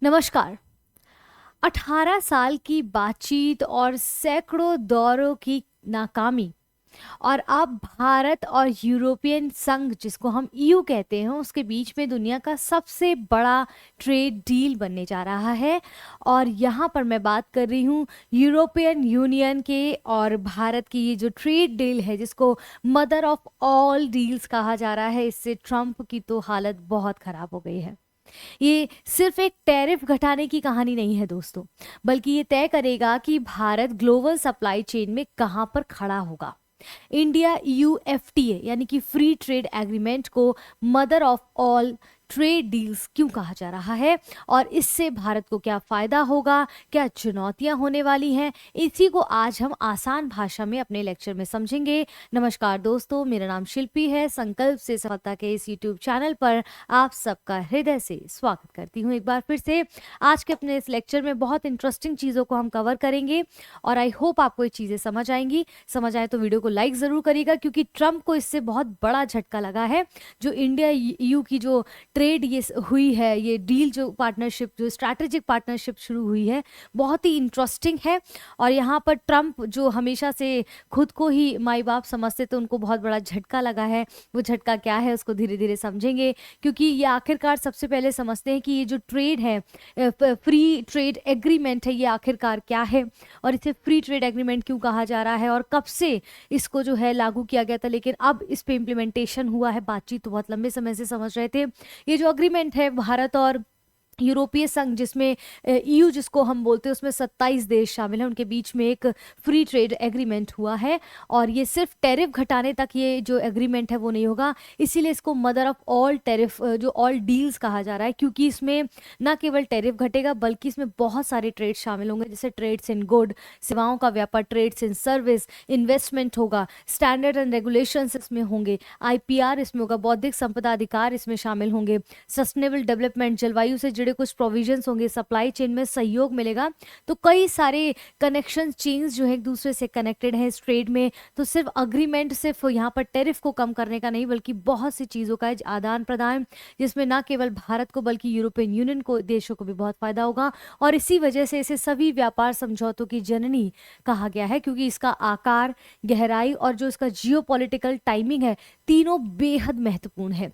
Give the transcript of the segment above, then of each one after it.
नमस्कार। 18 साल की बातचीत और सैकड़ों दौरों की नाकामी और अब भारत और यूरोपियन संघ जिसको हम ईयू कहते हैं उसके बीच में दुनिया का सबसे बड़ा ट्रेड डील बनने जा रहा है। और यहाँ पर मैं बात कर रही हूँ यूरोपियन यूनियन के और भारत की ये जो ट्रेड डील है जिसको मदर ऑफ ऑल डील्स कहा जा रहा है। इससे ट्रंप की तो हालत बहुत खराब हो गई है। ये सिर्फ एक टैरिफ घटाने की कहानी नहीं है दोस्तों, बल्कि ये तय करेगा कि भारत ग्लोबल सप्लाई चेन में कहां पर खड़ा होगा। इंडिया यूएफटीए यानी कि फ्री ट्रेड एग्रीमेंट को mother of all trade deals क्यों कहा जा रहा है और इससे भारत को क्या फायदा होगा, क्या चुनौतियां होने वाली हैं, इसी को आज हम आसान भाषा में अपने लेक्चर में समझेंगे। नमस्कार दोस्तों, मेरा नाम शिल्पी है। संकल्प से सफलता के इस यूट्यूब चैनल पर आप सबका हृदय से स्वागत करती हूँ एक बार फिर से। आज के अपने इस लेक्चर में बहुत इंटरेस्टिंग चीज़ों को हम कवर करेंगे और आई होप आपको ये चीज़ें समझ आएंगी। समझ आए तो वीडियो को लाइक ज़रूर करिएगा, क्योंकि ट्रंप को इससे बहुत बड़ा झटका लगा है। जो इंडिया ईयू की जो ट्रेड ये हुई है, ये डील जो पार्टनरशिप, जो स्ट्रैटेजिक पार्टनरशिप शुरू हुई है, बहुत ही इंटरेस्टिंग है। और यहाँ पर ट्रंप जो हमेशा से खुद को ही माई बाप समझते थे, उनको बहुत बड़ा झटका लगा है। वो झटका क्या है उसको धीरे धीरे समझेंगे, क्योंकि ये आखिरकार सबसे पहले समझते हैं कि ये जो ट्रेड है, फ्री ट्रेड एग्रीमेंट है, ये आखिरकार क्या है और इसे फ्री ट्रेड एग्रीमेंट क्यों कहा जा रहा है और कब से इसको जो है लागू किया गया था, लेकिन अब इस पे इम्प्लीमेंटेशन हुआ है। बातचीत तो बहुत लंबे समय से समझ रहे थे। ये जो अग्रीमेंट है भारत और यूरोपीय संघ, जिसमें ईयू जिसको हम बोलते हैं, उसमें 27 देश शामिल हैं, उनके बीच में एक फ्री ट्रेड एग्रीमेंट हुआ है। और ये सिर्फ टैरिफ घटाने तक ये जो एग्रीमेंट है वो नहीं होगा, इसीलिए इसको मदर ऑफ ऑल टैरिफ जो ऑल डील्स कहा जा रहा है, क्योंकि इसमें न केवल टैरिफ घटेगा बल्कि इसमें बहुत सारे ट्रेड शामिल होंगे, जैसे ट्रेड्स इन गुड, सेवाओं का व्यापार, ट्रेड्स इन सर्विस, इन्वेस्टमेंट होगा, स्टैंडर्ड एंड रेगुलेशंस इसमें होंगे, आईपीआर इसमें होगा, बौद्धिक संपदा अधिकार इसमें शामिल होंगे, सस्टेनेबल डेवलपमेंट, जलवायु से जुड़े कुछ प्रोविजंस होंगे, सप्लाई चेन में सहयोग मिलेगा। तो कई सारे कनेक्शन चेन्स जो है एक दूसरे से कनेक्टेड है इस ट्रेड में। तो सिर्फ अग्रीमेंट सिर्फ यहाँ पर टैरिफ को कम करने का नहीं, बल्कि बहुत सी चीज़ों का आदान प्रदान, जिसमें ना केवल भारत को बल्कि यूरोपियन यूनियन को, देशों को भी बहुत फायदा होगा। और इसी वजह से इसे सभी व्यापार समझौतों की जननी कहा गया है, क्योंकि इसका आकार, गहराई और जो इसका जियोपॉलिटिकल टाइमिंग है, तीनों बेहद महत्वपूर्ण है।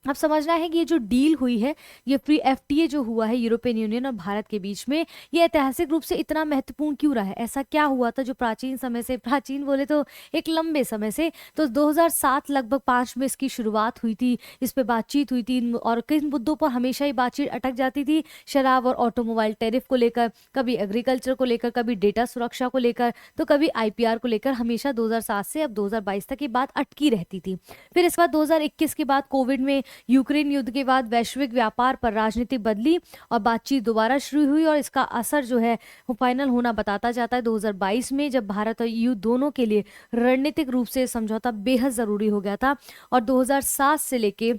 अब समझना है कि ये जो डील हुई है, ये फ्री एफटीए जो हुआ है यूरोपियन यूनियन और भारत के बीच में, ये ऐतिहासिक रूप से इतना महत्वपूर्ण क्यों रहा है। ऐसा क्या हुआ था जो प्राचीन समय से, प्राचीन बोले तो एक लंबे समय से, तो 2007 लगभग 5 में इसकी शुरुआत हुई थी। इस पे बातचीत हुई थी और किन मुद्दों पर हमेशा ही बातचीत अटक जाती थी। शराब और ऑटोमोबाइल टैरिफ को लेकर, कभी एग्रीकल्चर को लेकर, कभी डेटा सुरक्षा को लेकर, तो कभी आईपीआर को लेकर। हमेशा 2007 से अब 2022 तक ये बात अटकी रहती थी। फिर इसके बाद 2021 के बाद कोविड में, यूक्रेन युद्ध के बाद वैश्विक व्यापार पर राजनीति बदली और बातचीत दोबारा शुरू हुई और इसका असर जो है वो फाइनल होना बताता जाता है 2022 में, जब भारत और ईयू दोनों के लिए रणनीतिक रूप से समझौता बेहद जरूरी हो गया था। और 2007 से लेके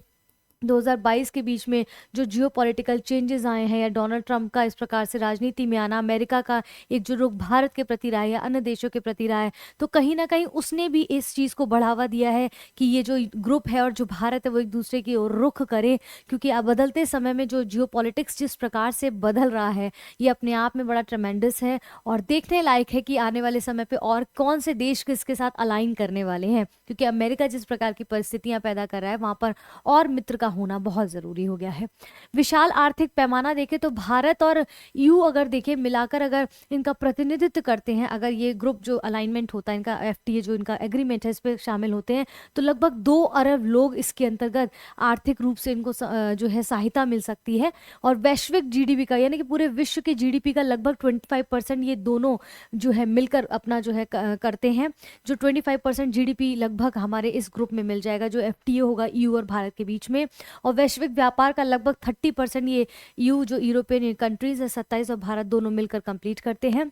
2022 के बीच में जो जियोपॉलिटिकल चेंजेस आए हैं, या डोनाल्ड ट्रंप का इस प्रकार से राजनीति में आना, अमेरिका का एक जो रुख भारत के प्रति रहा है या अन्य देशों के प्रति रहा है, तो कहीं ना कहीं उसने भी इस चीज़ को बढ़ावा दिया है कि ये जो ग्रुप है और जो भारत है वो एक दूसरे की ओर रुख करे। क्योंकि अब बदलते समय में जो जियोपॉलिटिक्स जिस प्रकार से बदल रहा है, ये अपने आप में बड़ा ट्रेमेंडस है और देखने लायक है कि आने वाले समय पे और कौन से देश किसके साथ अलाइन करने वाले हैं। क्योंकि अमेरिका जिस प्रकार की परिस्थितियां पैदा कर रहा है, वहां पर और मित्र का होना बहुत जरूरी हो गया है। विशाल आर्थिक पैमाना देखें तो भारत और ईयू अगर देखें मिलाकर, अगर इनका प्रतिनिधित्व करते हैं, अगर ये ग्रुप जो अलाइनमेंट होता है, इनका एफटीए जो इनका एग्रीमेंट है, इस पे शामिल होते हैं, तो लगभग 2 अरब लोग इसके अंतर्गत आर्थिक रूप से इनको जो है सहायता मिल सकती है। और वैश्विक जीडीपी का, यानी कि पूरे विश्व के जीडीपी का लगभग 25% ये दोनों जो है मिलकर अपना जो है करते हैं। जो 25% जीडीपी लगभग हमारे इस ग्रुप में मिल जाएगा, जो एफटीए होगा ईयू और भारत के बीच में। और वैश्विक व्यापार का लगभग 30% ये ईयू जो यूरोपियन कंट्रीज है 27 और भारत दोनों मिलकर कंप्लीट करते हैं।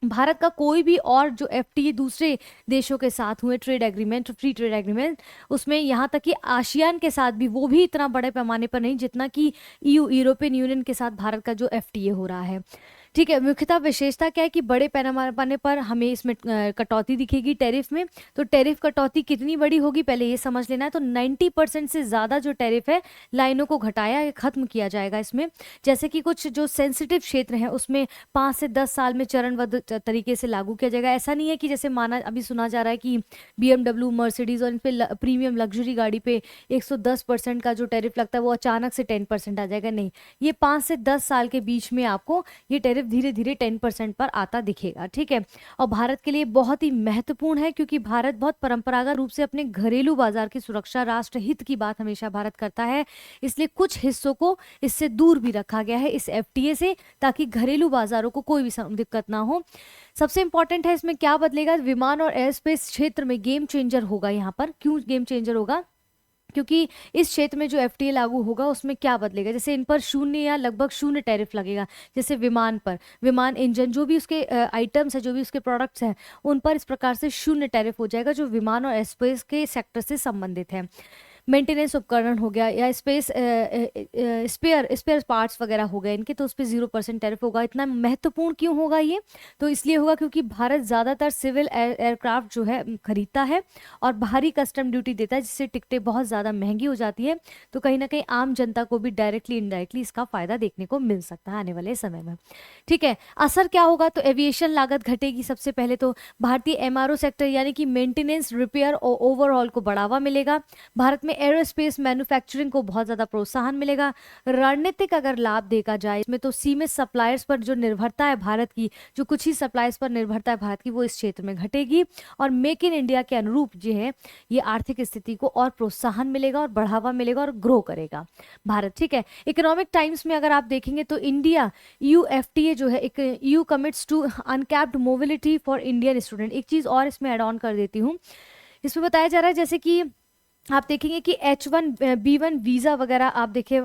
भारत का कोई भी और जो एफटीए दूसरे देशों के साथ हुए trade agreement, free trade agreement, उसमें यहाँ तक कि आसियान के साथ भी, वो भी इतना बड़े पैमाने पर नहीं जितना कि ईयू यूरोपियन यूनियन के साथ भारत का जो एफटीए हो रहा है। ठीक है, मुख्यतः विशेषता क्या है कि बड़े पैमाने पर हमें इसमें कटौती दिखेगी टैरिफ में। तो टैरिफ कटौती कितनी बड़ी होगी पहले ये समझ लेना है। तो 90% से ज़्यादा जो टैरिफ है लाइनों को घटाया या ख़त्म किया जाएगा इसमें। जैसे कि कुछ जो सेंसिटिव क्षेत्र हैं उसमें 5 से 10 साल में चरणबद्ध तरीके से लागू किया जाएगा। ऐसा नहीं है कि जैसे माना अभी सुना जा रहा है कि BMW, मर्सिडीज़ और इन पे प्रीमियम लग्जरी गाड़ी पे 110% का जो टैरिफ लगता है वो अचानक से 10% आ जाएगा, नहीं। ये 5 से 10 साल के बीच में आपको ये टैरिफ धीरे धीरे 10% पर आता दिखेगा, ठीक है। और भारत के लिए बहुत ही महत्वपूर्ण है क्योंकि भारत बहुत परंपरागत रूप से अपने घरेलू बाजार की सुरक्षा, राष्ट्र हित की बात हमेशा भारत करता है। इसलिए कुछ हिस्सों को इससे दूर भी रखा गया है इस FTA से, ताकि घरेलू बाजारों को कोई भी दिक्कत ना हो। सबसे इंपॉर्टेंट है इसमें क्या बदलेगा, विमान और एयरस्पेस क्षेत्र में गेम चेंजर होगा। यहाँ पर क्यों गेम चेंजर होगा, क्योंकि इस क्षेत्र में जो FTA लागू होगा उसमें क्या बदलेगा, जैसे इन पर शून्य या लगभग शून्य टैरिफ लगेगा। जैसे विमान पर, विमान इंजन जो भी उसके आइटम्स है, जो भी उसके प्रोडक्ट्स हैं, उन पर इस प्रकार से शून्य टैरिफ हो जाएगा जो विमान और एयरस्पेस के सेक्टर से संबंधित है। मेंटेनेंस उपकरण हो गया या स्पेयर पार्ट्स वगैरह हो गए इनके, तो उस पर 0% टैरिफ होगा। इतना महत्वपूर्ण क्यों होगा ये, तो इसलिए होगा क्योंकि भारत ज़्यादातर सिविल एयरक्राफ्ट जो है खरीदता है और भारी कस्टम ड्यूटी देता है, जिससे टिकटें बहुत ज़्यादा महंगी हो जाती है। तो कहीं ना कहीं आम जनता को भी डायरेक्टली इनडायरेक्टली इसका फ़ायदा देखने को मिल सकता है आने वाले समय में, ठीक है। असर क्या होगा, तो एविएशन लागत घटेगी। सबसे पहले तो भारतीय MRO सेक्टर यानी कि मेंटेनेंस, रिपेयर और ओवरऑल को बढ़ावा मिलेगा। भारत में एरोस्पेस मैन्युफैक्चरिंग को बहुत ज़्यादा प्रोत्साहन मिलेगा। रणनीतिक अगर लाभ देखा जाए इसमें, तो सीमित सप्लायर्स पर जो निर्भरता है भारत की, जो कुछ ही सप्लायर्स पर निर्भरता है भारत की, वो इस क्षेत्र में घटेगी। और मेक इन इंडिया के अनुरूप जो है ये आर्थिक स्थिति को और प्रोत्साहन मिलेगा और बढ़ावा मिलेगा और ग्रो करेगा भारत, ठीक है। इकोनॉमिक टाइम्स में अगर आप देखेंगे तो इंडिया EU FTA जो है, एक EU commits to uncapped mobility for Indian student. एक चीज़ और इसमें ऐड ऑन कर देती हूँ, इसमें बताया जा रहा है जैसे कि आप देखेंगे कि H1B1 वीज़ा वगैरह आप देखिए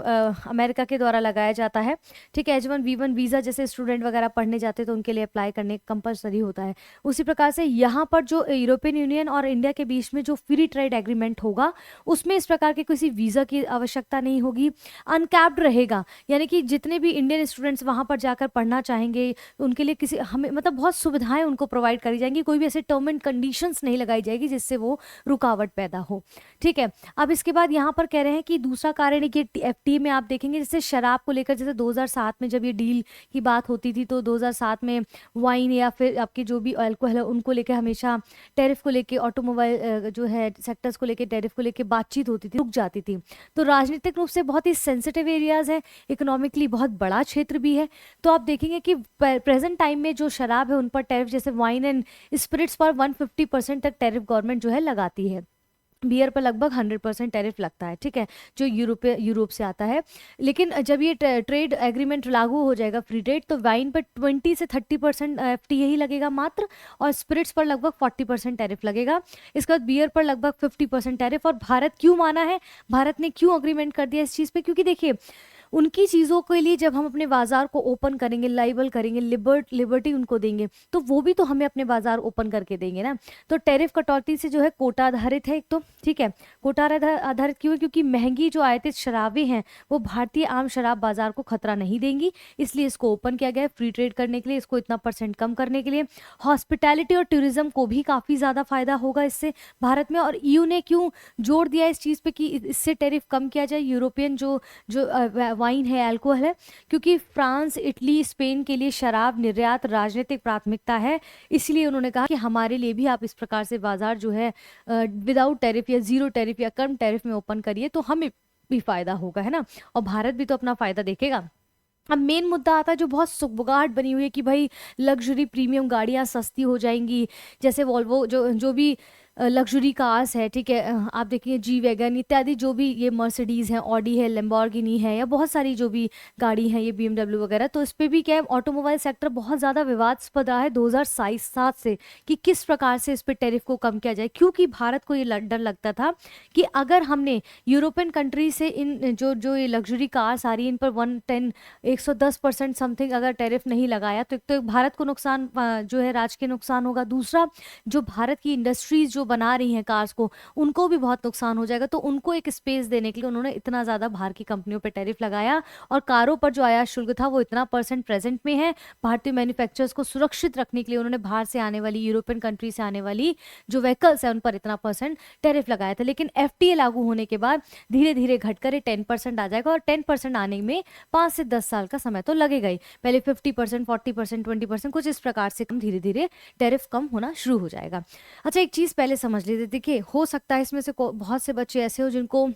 अमेरिका के द्वारा लगाया जाता है, ठीक है। H1B1 वीज़ा जैसे स्टूडेंट वगैरह पढ़ने जाते हैं तो उनके लिए अप्लाई करने कंपलसरी होता है। उसी प्रकार से यहाँ पर जो यूरोपियन यूनियन और इंडिया के बीच में जो फ्री ट्रेड एग्रीमेंट होगा उसमें इस प्रकार के किसी वीज़ा की आवश्यकता नहीं होगी। अनकैप्ड रहेगा, यानी कि जितने भी इंडियन स्टूडेंट्स वहाँ पर जाकर पढ़ना चाहेंगे उनके लिए किसी हमें मतलब बहुत सुविधाएं उनको प्रोवाइड करी जाएंगी। कोई भी ऐसे टर्म एंड कंडीशंस नहीं लगाई जाएगी जिससे वो रुकावट पैदा हो, ठीक है। अब इसके बाद यहाँ पर कह रहे हैं कि दूसरा कारण है कि FTA में आप देखेंगे जैसे शराब को लेकर, जैसे 2007 में जब ये डील की बात होती थी तो 2007 में वाइन या फिर आपके जो भी अल्कोहल है उनको लेकर हमेशा टैरिफ को लेकर, ऑटोमोबाइल जो है सेक्टर्स को लेकर, टैरिफ को लेकर बातचीत होती थी, रुक जाती थी। तो राजनीतिक रूप से बहुत ही सेंसिटिव एरियाज है, इकोनॉमिकली बहुत बड़ा क्षेत्र भी है। तो आप देखेंगे कि प्रेजेंट टाइम में जो शराब है उन पर टैरिफ, जैसे वाइन एंड स्पिरिट्स पर 150% तक टैरिफ गवर्नमेंट जो है लगाती है। बियर पर लगभग 100% टैरिफ लगता है, ठीक है, जो यूरोप से आता है। लेकिन जब ये ट्रेड एग्रीमेंट लागू हो जाएगा, फ्री ट्रेड, तो वाइन पर 20 से 30% FTA ही लगेगा मात्र, और स्पिरिट्स पर लगभग 40% टैरिफ लगेगा। इसके बाद बियर पर लगभग 50% टैरिफ। और भारत क्यों माना है, भारत ने क्यों अग्रीमेंट कर दिया इस चीज़ पे, क्योंकि देखिए उनकी चीज़ों के लिए जब हम अपने बाजार को ओपन करेंगे, लाइबल करेंगे, लिबर्टी उनको देंगे, तो वो भी तो हमें अपने बाजार ओपन करके देंगे ना। तो टैरिफ कटौती से जो है कोटा आधारित है एक तो, ठीक है। कोटा आधारित क्यों है, क्योंकि महंगी जो आयातित शराबें हैं वो भारतीय आम शराब बाजार को खतरा नहीं देंगी, इसलिए इसको ओपन किया गया है फ्री ट्रेड करने के लिए, इसको इतना % कम करने के लिए। हॉस्पिटैलिटी और टूरिज्म को भी काफ़ी ज़्यादा फायदा होगा इससे भारत में। और EU ने क्यों जोर दिया इस चीज़ पे कि इससे टैरिफ कम किया जाए, यूरोपियन जो वाइन है, अल्कोहल है, क्योंकि फ्रांस, इटली, स्पेन के लिए शराब निर्यात राजनीतिक प्राथमिकता है। इसलिए उन्होंने कहा कि हमारे लिए भी आप इस प्रकार से बाजार जो है विदाउट टैरिफ या जीरो टैरिफ या कम टैरिफ में ओपन करिए तो हमें भी फायदा होगा, है ना, और भारत भी तो अपना फायदा देखेगा। अब मेन मुद्दा आता है जो बहुत सुगबुगाहट बनी हुई है कि भाई लग्जरी प्रीमियम गाड़ियां सस्ती हो जाएंगी, जैसे वॉल्वो जो भी लग्जरी कार्स है, ठीक है, आप देखिए जी वैगन इत्यादि, जो भी ये मर्सिडीज़ है, ऑडी है, लैम्बोर्गिनी है, या बहुत सारी जो भी गाड़ी हैं, ये BMW वगैरह, तो इस पर भी क्या है, ऑटोमोबाइल सेक्टर बहुत ज़्यादा विवादास्पद रहा है 2007 से कि किस प्रकार से इस पर टैरिफ को कम किया जाए। क्योंकि भारत को ये डर लगता था कि अगर हमने यूरोपियन कंट्री से इन जो ये लग्जरी कार्स आ रही है इन पर 110% समथिंग अगर टैरिफ नहीं लगाया तो एक तो भारत को नुकसान जो है राज्य के नुकसान होगा, दूसरा जो भारत की इंडस्ट्रीज जो जो बना रही हैं कार्स को, उनको भी बहुत नुकसान हो जाएगा। तो उनको एक स्पेस देने के लिए उन्होंने इतना ज़्यादा बाहर की कंपनियों पे टैरिफ लगाया, और कारों पर जो आयात शुल्क था वो इतना परसेंट प्रेजेंट में है। भारतीय मैन्युफैक्चरर्स को सुरक्षित रखने के लिए उन्होंने बाहर से आने वाली, यूरोपियन कंट्री से आने वाली जो व्हीकल्स है उन पर इतना परसेंट टैरिफ लगाया था। लेकिन एफटीए लागू होने के बाद धीरे धीरे घटकर 10% आ जाएगा, और 10% आने में 5 से 10 साल का समय तो लगेगा ही। पहले 50%, 40%, 20%, कुछ इस प्रकार से कम धीरे धीरे टैरिफ कम होना शुरू हो जाएगा। अच्छा, एक चीज़ पहले समझ लेते, देखिए हो सकता है इसमें से बहुत से बच्चे ऐसे हो जिनको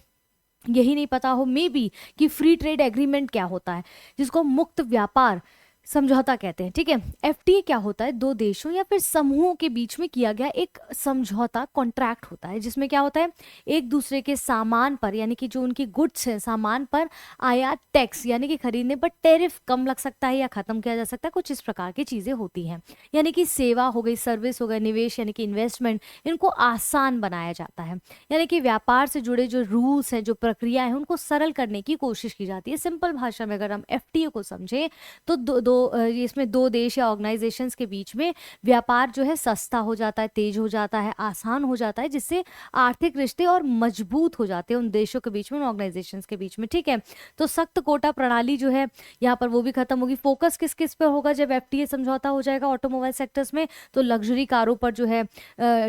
यही नहीं पता हो मे बी कि फ्री ट्रेड एग्रीमेंट क्या होता है, जिसको मुक्त व्यापार समझौता कहते हैं। ठीक है, एफटीए क्या होता है? दो देशों या फिर समूहों के बीच में किया गया एक समझौता, कॉन्ट्रैक्ट होता है, जिसमें क्या होता है, एक दूसरे के सामान पर, यानी कि जो उनकी गुड्स है, सामान पर आयात टैक्स यानी कि खरीदने पर टैरिफ कम लग सकता है या खत्म किया जा सकता है, कुछ इस प्रकार की चीजें होती हैं। यानी कि सेवा हो गई, सर्विस हो गई, निवेश यानी कि इन्वेस्टमेंट, इनको आसान बनाया जाता है। यानी कि व्यापार से जुड़े जो रूल्स हैं, जो प्रक्रिया है, उनको सरल करने की कोशिश की जाती है। सिंपल भाषा में अगर हम एफटीए को समझें तो इसमें दो देश या ऑर्गेनाइजेशंस के बीच में व्यापार जो है सस्ता हो जाता है, तेज हो जाता है, आसान हो जाता है, जिससे आर्थिक रिश्ते और मजबूत हो जाते हैं उन देशों के बीच में, उन ऑर्गेनाइजेशंस के बीच में। ठीक है, तो सख्त कोटा प्रणाली जो है यहाँ पर वो भी खत्म होगी। फोकस किस किस पे होगा जब एफटीए समझौता हो जाएगा ऑटोमोबाइल सेक्टर्स में? तो लग्जरी कारों पर जो है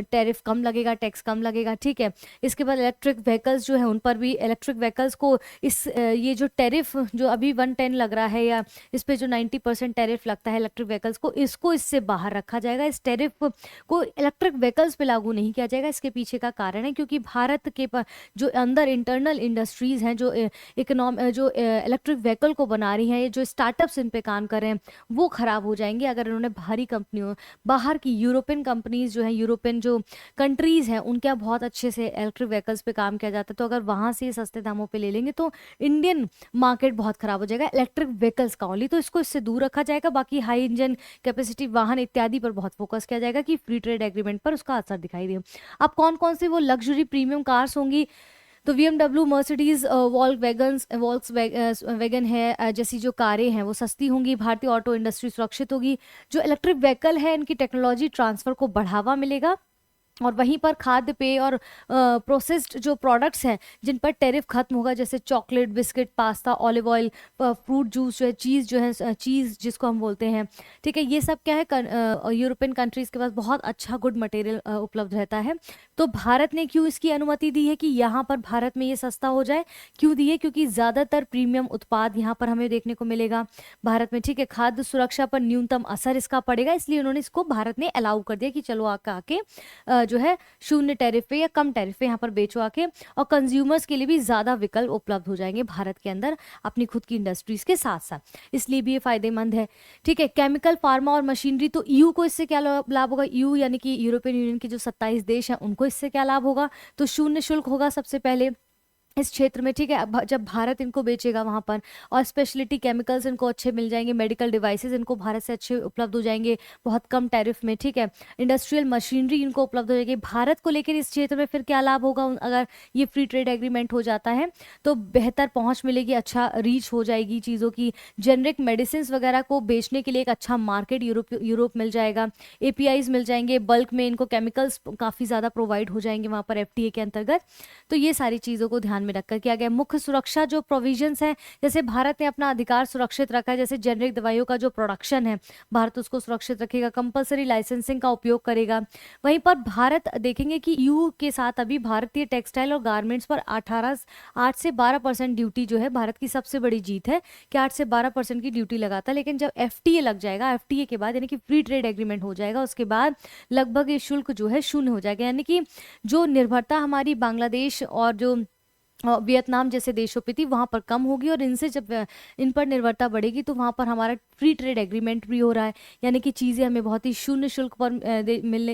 टैरिफ कम लगेगा, टैक्स कम लगेगा। ठीक है, इसके बाद इलेक्ट्रिक व्हीकल्स जो है उन पर भी, इलेक्ट्रिक व्हीकल्स को ये जो टैरिफ जो अभी 110 लग रहा है, या इस पे जो 90% टैरिफ लगता है इलेक्ट्रिक व्हीकल्स को, इसको इससे बाहर रखा जाएगा। इस टैरिफ को इलेक्ट्रिक व्हीकल्स पे लागू नहीं किया जाएगा। इसके पीछे का कारण है क्योंकि भारत के जो अंदर इंटरनल इंडस्ट्रीज हैं, जो जो इलेक्ट्रिक व्हीकल को बना रही हैं, ये जो स्टार्टअप्स इन पे काम कर रहे हैं, वो खराब हो जाएंगे अगर इन्होंने बाहरी कंपनियों, बाहर की यूरोपियन कंपनीज जो है, यूरोपियन जो कंट्रीज हैं, उनके यहाँ बहुत अच्छे से इलेक्ट्रिक व्हीकल्स पे काम किया जाता है, तो अगर वहां से सस्ते दामों पे ले लेंगे तो इंडियन मार्केट बहुत खराब हो जाएगा इलेक्ट्रिक व्हीकल्स का ओनली। तो इसको इससे दूर रखा जाएगा। बाकी हाई इंजन कैपेसिटी वाहन इत्यादि पर बहुत फोकस किया जाएगा कि फ्री ट्रेड एग्रीमेंट पर उसका असर दिखाई दे। अब कौन कौन सी वो लग्जरी प्रीमियम कार्स होंगी? तो BMW, मर्सिडीज, वॉल्क्स वैगन है, जैसी जो कारें हैं वो सस्ती होंगी। भारतीय ऑटो इंडस्ट्री सुरक्षित होगी। जो इलेक्ट्रिक व्हीकल है, इनकी टेक्नोलॉजी ट्रांसफर को बढ़ावा मिलेगा। और वहीं पर खाद्य पेय और प्रोसेस्ड जो प्रोडक्ट्स हैं जिन पर टैरिफ खत्म होगा, जैसे chocolate, biscuit, pasta, olive oil, fruit juice जो है, चीज़ जो है, चीज़ जिसको हम बोलते हैं। ठीक है, ये सब क्या है, यूरोपियन कंट्रीज़ के पास बहुत अच्छा गुड मटेरियल उपलब्ध रहता है। तो भारत ने क्यों इसकी अनुमति दी है कि यहाँ पर भारत में ये सस्ता हो जाए? क्यों दी है? क्योंकि ज़्यादातर प्रीमियम उत्पाद यहाँ पर हमें देखने को मिलेगा भारत में। ठीक है, खाद्य सुरक्षा पर न्यूनतम असर इसका पड़ेगा, इसलिए उन्होंने इसको भारत ने अलाउ कर दिया कि चलो आके जो है शून्य टैरिफ पे या कम टैरिफ पे यहाँ पर बेचो आके। और कंज्यूमर्स के लिए भी ज्यादा विकल्प उपलब्ध हो जाएंगे भारत के अंदर अपनी खुद की इंडस्ट्रीज के साथ साथ, इसलिए भी ये फायदेमंद है। ठीक है, केमिकल, फार्मा और मशीनरी, तो ईयू को इससे क्या लाभ होगा? ईयू यानी कि यूरोपियन यूनियन के जो 27 देश हैं उनको इससे क्या लाभ होगा? तो शून्य शुल्क होगा सबसे पहले इस क्षेत्र में। ठीक है, जब भारत इनको बेचेगा वहां पर, और स्पेशलिटी केमिकल्स इनको अच्छे मिल जाएंगे, मेडिकल डिवाइसेस इनको भारत से अच्छे उपलब्ध हो जाएंगे बहुत कम टैरिफ में। ठीक है, इंडस्ट्रियल मशीनरी इनको उपलब्ध हो जाएगी। भारत को लेकर इस क्षेत्र में फिर क्या लाभ होगा अगर ये फ्री ट्रेड एग्रीमेंट हो जाता है? तो बेहतर पहुंच मिलेगी, अच्छा रीच हो जाएगी चीज़ों की। जेनरिक मेडिसिन वगैरह को बेचने के लिए एक अच्छा मार्केट यूरोप मिल जाएगा। एपीआईज मिल जाएंगे बल्क में, इनको केमिकल्स काफ़ी ज़्यादा प्रोवाइड हो जाएंगे वहाँ पर एफटीए के अंतर्गत। तो ये सारी चीज़ों को ध्यान में रखकर किया गया। मुख्य सुरक्षा जो प्रोविजंस हैं, जैसे भारत ने अपना अधिकार सुरक्षित रखा है, जैसे जेनरिक दवाइयों का जो प्रोडक्शन है भारत उसको सुरक्षित रखेगा, कंपलसरी लाइसेंसिंग का उपयोग करेगा। वहीं पर भारत देखेंगे कि यूयू के साथ अभी भारतीय टेक्सटाइल और गारमेंट्स पर 8 से 12% ड्यूटी जो है भारत की सबसे बड़ी जीत है कि 8 से 12% की ड्यूटी लगाता है। लेकिन जब एफटीए लग जाएगा, एफटीए के बाद यानी कि फ्री ट्रेड एग्रीमेंट हो जाएगा, उसके बाद लगभग ये शुल्क जो है शून्य हो जाएगा। यानी कि जो निर्भरता हमारी बांग्लादेश और जो वियतनाम जैसे देशों पे थी वहाँ पर कम होगी, और इनसे जब इन पर निर्भरता बढ़ेगी तो वहाँ पर हमारा फ्री ट्रेड एग्रीमेंट भी हो रहा है, यानी कि चीज़ें हमें बहुत ही शून्य शुल्क पर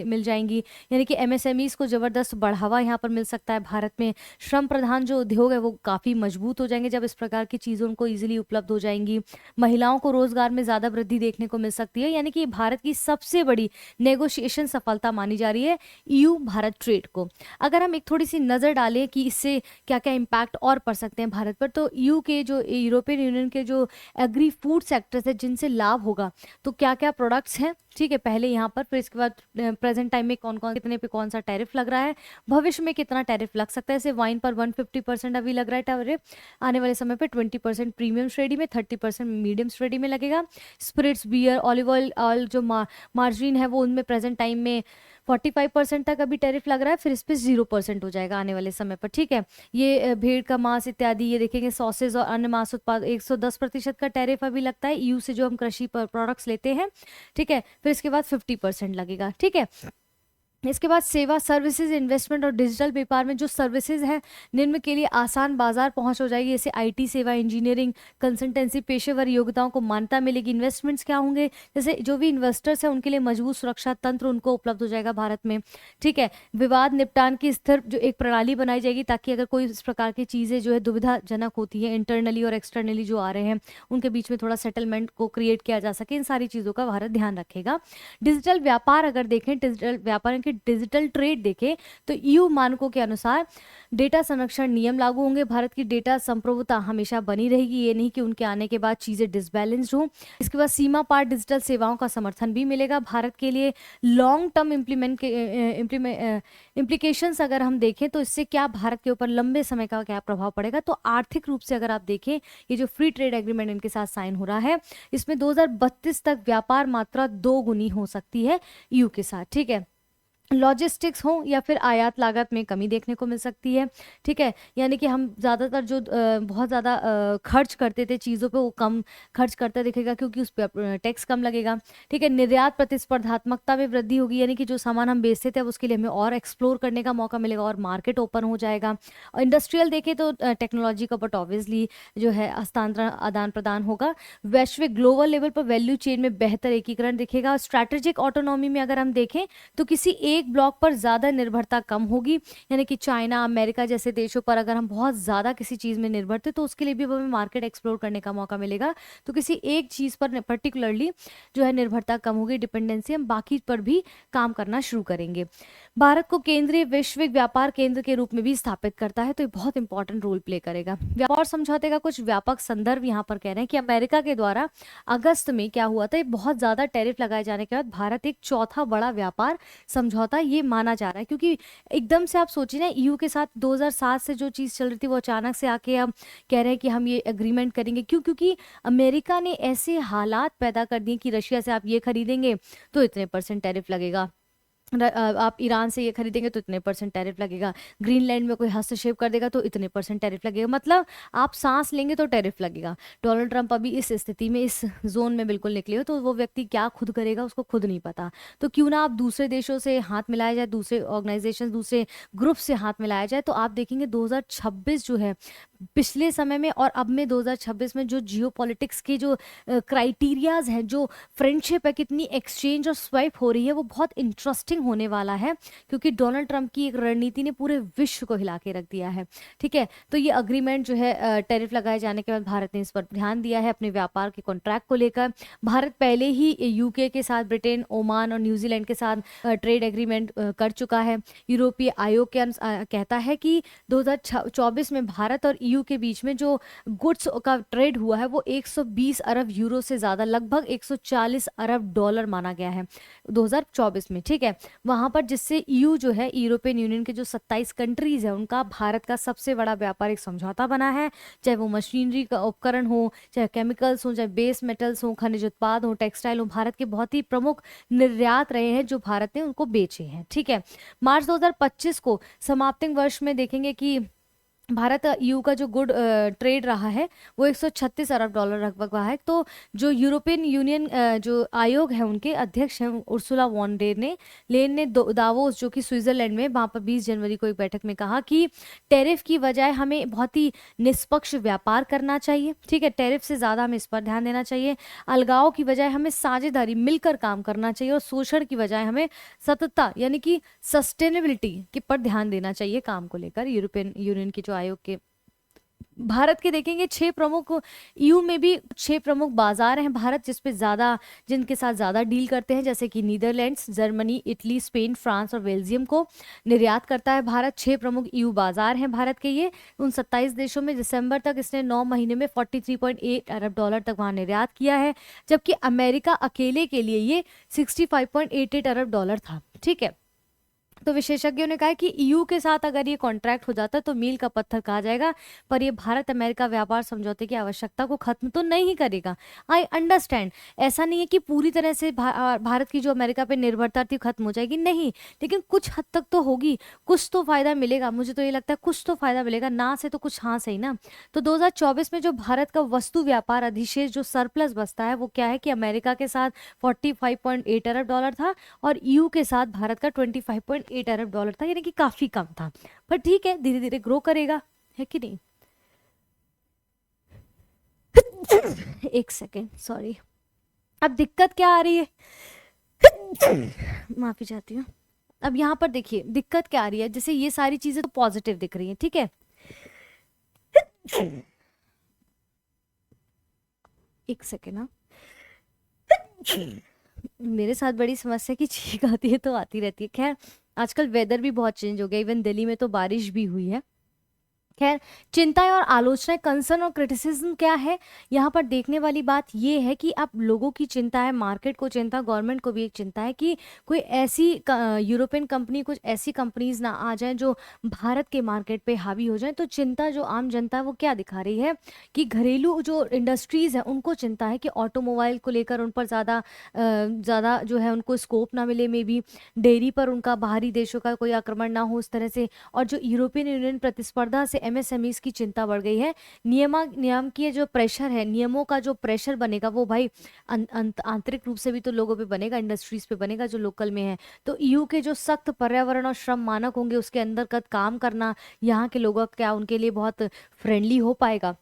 मिल जाएंगी। यानी कि एमएसएमईज को ज़बरदस्त बढ़ावा यहाँ पर मिल सकता है भारत में। श्रम प्रधान जो उद्योग है वो काफ़ी मजबूत हो जाएंगे जब इस प्रकार की चीज़ें उनको ईजिली उपलब्ध हो जाएंगी। महिलाओं को रोजगार में ज़्यादा वृद्धि देखने को मिल सकती है। यानी कि भारत की सबसे बड़ी नेगोशिएशन सफलता मानी जा रही है ईयू भारत ट्रेड को। अगर हम एक थोड़ी सी नज़र डालें कि इससे क्या क्या इम्पैक्ट और पड़ सकते हैं भारत पर। तो ईयू के जो यूरोपियन यूनियन के जो एग्री फूड सेक्टर्स है जिनसे लाभ होगा, तो क्या क्या प्रोडक्ट्स हैं, ठीक है, पहले यहाँ पर, फिर इसके बाद प्रेजेंट टाइम में कौन कौन कितने पे कौन सा टैरिफ लग रहा है, भविष्य में कितना टैरिफ लग सकता है। जैसे वाइन पर 150% अभी लग रहा है टैरिफ, आने वाले समय पे 20% प्रीमियम श्रेणी में, 30% मीडियम श्रेणी में लगेगा। स्पिरिट्स, बियर, ऑलिव ऑयल जो मार्जिन है वो उनमें प्रेजेंट टाइम में 45% तक अभी टैरिफ लग रहा है, फिर इस पर 0% हो जाएगा आने वाले समय पर, ठीक है। ये भेड़ का मांस इत्यादि, ये देखेंगे सॉसेज और अन्य मांस उत्पाद 110% का टैरिफ अभी लगता है ईयू से जो हम कृषि प्रोडक्ट्स लेते हैं, ठीक है। फिर इसके बाद 50% लगेगा, ठीक है। इसके बाद सेवा, सर्विसेज, इन्वेस्टमेंट और डिजिटल व्यापार में जो सर्विसेज हैं निम्न के लिए आसान बाजार पहुंच हो जाएगी, जैसे आईटी सेवा, इंजीनियरिंग, कंसल्टेंसी, पेशेवर योग्यताओं को मान्यता मिलेगी। इन्वेस्टमेंट्स क्या होंगे, जैसे जो भी इन्वेस्टर्स हैं उनके लिए मजबूत सुरक्षा तंत्र उनको उपलब्ध हो जाएगा भारत में, ठीक है। विवाद निपटान की स्थिर जो एक प्रणाली बनाई जाएगी, ताकि अगर कोई इस प्रकार की चीज़ें जो है दुविधाजनक होती है इंटरनली और एक्सटर्नली जो आ रहे हैं, उनके बीच में थोड़ा सेटलमेंट को क्रिएट किया जा सके, इन सारी चीज़ों का भारत ध्यान रखेगा। डिजिटल व्यापार अगर देखें, डिजिटल व्यापार के डिजिटल ट्रेड देखें, तो ईयू मानकों के अनुसार डेटा संरक्षण नियम लागू होंगे। भारत की डेटा संप्रभुता हमेशा बनी रहेगी, ये नहीं कि उनके आने के बाद चीजें डिसबैलेंस्ड हों। इसके बाद सीमा पार डिजिटल सेवाओं का समर्थन भी मिलेगा भारत के लिए। लॉन्ग टर्म इम्प्लीकेशंस अगर हम देखें, तो इससे क्या भारत के ऊपर लंबे समय का क्या प्रभाव पड़ेगा, तो आर्थिक रूप से अगर आप देखें, ये जो फ्री ट्रेड एग्रीमेंट इनके साथ साइन हो रहा है, इसमें 2032 तक व्यापार मात्रा 2 गुनी हो सकती है ईयू के साथ, ठीक है। लॉजिस्टिक्स हो या फिर आयात लागत में कमी देखने को मिल सकती है, ठीक है। यानी कि हम ज़्यादातर जो बहुत ज़्यादा खर्च करते थे चीज़ों पे, वो कम खर्च करता दिखेगा क्योंकि उस पर टैक्स कम लगेगा, ठीक है। निर्यात प्रतिस्पर्धात्मकता में वृद्धि होगी, यानी कि जो सामान हम बेचते थे अब उसके लिए हमें और एक्सप्लोर करने का मौका मिलेगा और मार्केट ओपन हो जाएगा। और इंडस्ट्रियल देखें तो टेक्नोलॉजी का बट ऑब्वियसली जो है हस्तांतरण आदान प्रदान होगा। वैश्विक ग्लोबल लेवल पर वैल्यू चेन में बेहतर एकीकरण दिखेगा। स्ट्रैटेजिक ऑटोनॉमी में अगर हम देखें, तो किसी एक ब्लॉक पर ज्यादा निर्भरता कम होगी, यानी कि चाइना, अमेरिका जैसे देशों पर अगर हम बहुत ज्यादा किसी चीज में निर्भर थे, तो उसके लिए भी हमें मार्केट एक्सप्लोर करने का मौका मिलेगा। तो किसी एक चीज पर पर्टिकुलरली जो है निर्भरता कम होगी, डिपेंडेंसी, हम बाकी पर भी काम करना शुरू करेंगे। भारत को केंद्रीय वैश्विक व्यापार केंद्र के रूप में भी स्थापित करता है, तो ये बहुत इंपॉर्टेंट रोल प्ले करेगा। व्यापार समझौते का कुछ व्यापक संदर्भ यहाँ पर कह रहे हैं कि अमेरिका के द्वारा अगस्त में क्या हुआ था, बहुत ज्यादा टैरिफ लगाए जाने के बाद भारत एक चौथा बड़ा व्यापार समझौता ये माना जा रहा है, क्योंकि एकदम से आप सोचिए ना, ईयू के साथ 2007 से जो चीज चल रही थी वो अचानक से आके अब कह रहे हैं कि हम ये एग्रीमेंट करेंगे। क्यों? क्योंकि अमेरिका ने ऐसे हालात पैदा कर दिए कि रशिया से आप ये खरीदेंगे तो इतने % टैरिफ लगेगा, आप ईरान से ये खरीदेंगे तो इतने % टैरिफ लगेगा, ग्रीनलैंड में कोई हस्तक्षेप कर देगा तो इतने % टैरिफ लगेगा, मतलब आप सांस लेंगे तो टैरिफ लगेगा। डोनाल्ड ट्रंप अभी इस स्थिति में, इस जोन में बिल्कुल निकले हो, तो वो व्यक्ति क्या खुद करेगा उसको खुद नहीं पता। तो क्यों ना आप दूसरे देशों से हाथ मिलाया जाए, दूसरे ऑर्गेनाइजेशन, दूसरे ग्रुप से हाथ मिलाया जाए, तो आप देखेंगे 2026 जो है, पिछले समय में और अब में 2026 में जो जियो पॉलिटिक्स के जो क्राइटेरियाज हैं, जो फ्रेंडशिप है, कितनी एक्सचेंज और स्वाइप हो रही है, वो बहुत इंटरेस्टिंग होने वाला है, क्योंकि डोनाल्ड ट्रंप की एक रणनीति ने पूरे विश्व को हिला के रख दिया है, ठीक है। तो ये अग्रीमेंट जो है, टैरिफ लगाए जाने के बाद भारत ने इस पर ध्यान दिया है अपने व्यापार के कॉन्ट्रैक्ट को लेकर। भारत पहले ही यूके के साथ, ब्रिटेन, ओमान और न्यूजीलैंड के साथ ट्रेड एग्रीमेंट कर चुका है। यूरोपीय आयोग के कहता है कि 2024 में भारत और ईयू के बीच में जो गुड्स का ट्रेड हुआ है वो 120 अरब यूरो से ज्यादा, लगभग 140 अरब डॉलर माना गया है 2024 में, ठीक है। वहां पर, जिससे ईयू जो है, यूरोपियन यूनियन के जो 27 कंट्रीज है, उनका भारत का सबसे बड़ा व्यापारिक समझौता बना है। चाहे वो मशीनरी का उपकरण हो, चाहे केमिकल्स हो, चाहे बेस मेटल्स हो, खनिज उत्पाद हो, टेक्सटाइल हो, भारत के बहुत ही प्रमुख निर्यात रहे हैं जो भारत ने उनको बेचे हैं, ठीक है। मार्च 2025 को समाप्ति वर्ष में देखेंगे कि भारत ईयू का जो गुड ट्रेड रहा है वो 136 अरब डॉलर लगभग रहा है। तो जो यूरोपियन यूनियन जो आयोग है, उनके अध्यक्ष हैं उर्सुला वॉन डेर लेन ने दावोस, जो कि स्विट्जरलैंड में, वहां पर 20 जनवरी को एक बैठक में कहा कि टैरिफ की बजाय हमें बहुत ही निष्पक्ष व्यापार करना चाहिए, ठीक है। टैरिफ से ज्यादा हमें इस पर ध्यान देना चाहिए। अलगाव की बजाय हमें साझेदारी, मिलकर काम करना चाहिए, और शोषण की बजाय हमें सततता यानी कि सस्टेनेबिलिटी के पर ध्यान देना चाहिए काम को लेकर। यूरोपियन यूनियन की जो आयोग के भारत के देखेंगे 6 प्रमुख, ईयू में भी 6 प्रमुख बाजार हैं भारत जिस पे ज़्यादा, जिनके साथ ज़्यादा डील करते हैं, जैसे कि Netherlands, Germany, Italy, Spain, France और बेल्जियम को निर्यात करता है भारत। 6 प्रमुख ईयू बाजार हैं भारत के ये। उन 27 देशों में दिसंबर तक इसने 9 महीने में 43.8 अरब डॉलर तक वहाँ निर्यात किया है, जबकि अमेरिका अकेले के लिए ये 65.88 अरब डॉलर था। ठीक है, तो विशेषज्ञों ने कहा है कि ईयू के साथ अगर ये कॉन्ट्रैक्ट हो जाता है तो मील का पत्थर कहा जाएगा, पर ये भारत अमेरिका व्यापार समझौते की आवश्यकता को खत्म तो नहीं करेगा। आई अंडरस्टैंड, ऐसा नहीं है कि पूरी तरह से भारत की जो अमेरिका पे निर्भरता थी खत्म हो जाएगी, नहीं, लेकिन कुछ हद तक तो होगी, कुछ तो फायदा मिलेगा। मुझे तो ये लगता है कुछ तो फायदा मिलेगा, ना से तो कुछ हाँ सही ना। तो 2024 में जो भारत का वस्तु व्यापार अधिशेष जो सरप्लस बचता है वो क्या है कि अमेरिका के साथ 45.8 अरब डॉलर था और ईयू के साथ भारत का 25.8 अरब डॉलर था, यानी कि काफी कम था, पर ठीक है धीरे धीरे ग्रो करेगा, है कि नहीं। एक सेकेंड, सॉरी, अब दिक्कत क्या आ रही है, माफी चाहती हूँ। अब यहाँ पर देखिए दिक्कत क्या आ रही है, जैसे ये सारी चीजें तो पॉजिटिव दिख रही हैं, ठीक है, एक सेकेंड ना, मेरे साथ बड़ी समस्या की छींक आती है तो आती रहती है। खैर आजकल वेदर भी बहुत चेंज हो गया, इवन दिल्ली में तो बारिश भी हुई है। खैर, चिंताएं और आलोचनाएं, कंसर्न और क्रिटिसिज्म क्या है, यहाँ पर देखने वाली बात ये है कि अब लोगों की चिंता है, मार्केट को चिंता, गवर्नमेंट को भी एक चिंता है कि कोई ऐसी यूरोपियन कंपनी, कुछ ऐसी कंपनीज ना आ जाएं जो भारत के मार्केट पे हावी हो जाएं। तो चिंता जो आम जनता है वो क्या दिखा रही है कि घरेलू जो इंडस्ट्रीज है उनको चिंता है कि ऑटोमोबाइल को लेकर उन पर ज़्यादा जो है उनको स्कोप ना मिले, मे बी डेयरी पर उनका बाहरी देशों का कोई आक्रमण ना हो, उस तरह से। और जो यूरोपियन यूनियन प्रतिस्पर्धा से एमएसएमईज की चिंता बढ़ गई है, नियम की जो प्रेशर है, नियमों का जो प्रेशर बनेगा वो भाई आंतरिक रूप से भी तो लोगों पे बनेगा, इंडस्ट्रीज पे बनेगा जो लोकल में है। तो ईयू के जो सख्त पर्यावरण और श्रम मानक होंगे उसके अंतर्गत काम करना यहाँ के लोगों का क्या उनके लिए बहुत फ्रेंडली हो पाएगा।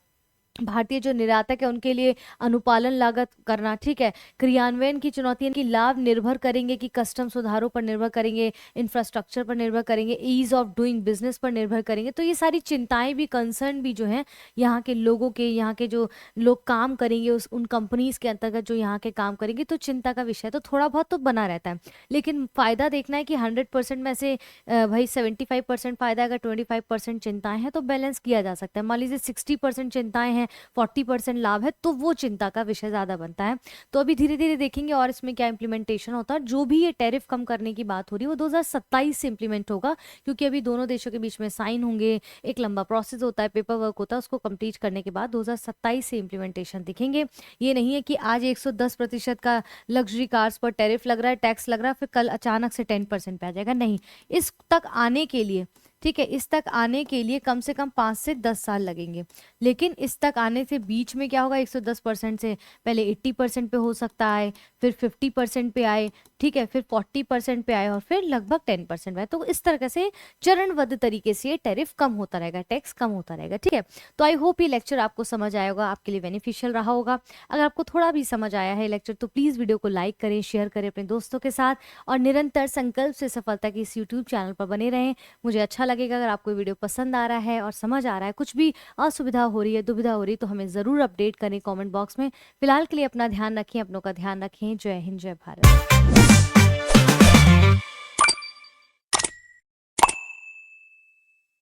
भारतीय जो निर्यातक है उनके लिए अनुपालन लागत करना, ठीक है, क्रियान्वयन की चुनौतियां की लाभ निर्भर करेंगे कि कस्टम सुधारों पर निर्भर करेंगे, इंफ्रास्ट्रक्चर पर निर्भर करेंगे, ईज ऑफ डूइंग बिजनेस पर निर्भर करेंगे। तो ये सारी चिंताएं भी, कंसर्न भी जो है यहाँ के लोगों के, यहाँ के जो लोग काम करेंगे उस उन कंपनीज के अंतर्गत जो यहाँ के काम करेंगे, तो चिंता का विषय तो थोड़ा बहुत तो बना रहता है। लेकिन फायदा देखना है कि 100% में से भाई 75% फायदा, अगर 25% चिंताएं हैं तो बैलेंस किया जा सकता है। मान लीजिए 60% चिंताएं हैं, 40% लाभ है, तो वो चिंता का विषय ज्यादा बनता है। तो अभी धीरे धीरे देखेंगे और इसमें क्या इंप्लीमेंटेशन होता है। जो भी ये टैरिफ कम करने की बात हो रही है वो 2027 से इंप्लीमेंट होगा, क्योंकि अभी दोनों देशों के बीच में साइन होंगे, एक लंबा प्रोसेस होता है, पेपर वर्क होता है, उसको कंप्लीट करने के बाद 2027 से इंप्लीमेंटेशन दिखेंगे। ये नहीं है कि आज 110% का लग्जरी कार्स पर टैरिफ लग रहा है, टैक्स लग रहा है, फिर कल अचानक से 10% पे आ जाएगा, नहीं। इस तक आने के लिए, ठीक है, इस तक आने के लिए कम से कम 5 से 10 साल लगेंगे। लेकिन इस तक आने से बीच में क्या होगा, 110% से पहले 80% पे हो सकता है, फिर 50% पे आए, ठीक है, फिर 40% पे आए और फिर लगभग 10% पे आए। तो इस तरह से चरणबद्ध तरीके से ये टैरिफ कम होता रहेगा, टैक्स कम होता रहेगा, ठीक है। तो आई होप ये लेक्चर आपको समझ आया होगा, आपके लिए बेनिफिशियल रहा होगा। अगर आपको थोड़ा भी समझ आया है लेक्चर तो प्लीज़ वीडियो को लाइक करें, शेयर करें अपने दोस्तों के साथ और निरंतर संकल्प से सफलता की इस यूट्यूब चैनल पर बने रहें। मुझे अच्छा लगेगा अगर आपको वीडियो पसंद आ रहा है और समझ आ रहा है, कुछ भी असुविधा हो रही है, दुविधा हो रही है, तो हमें ज़रूर अपडेट करें कमेंट बॉक्स में। फिलहाल के लिए अपना ध्यान रखें, अपनों का ध्यान रखें। जय हिंद, जय भारत।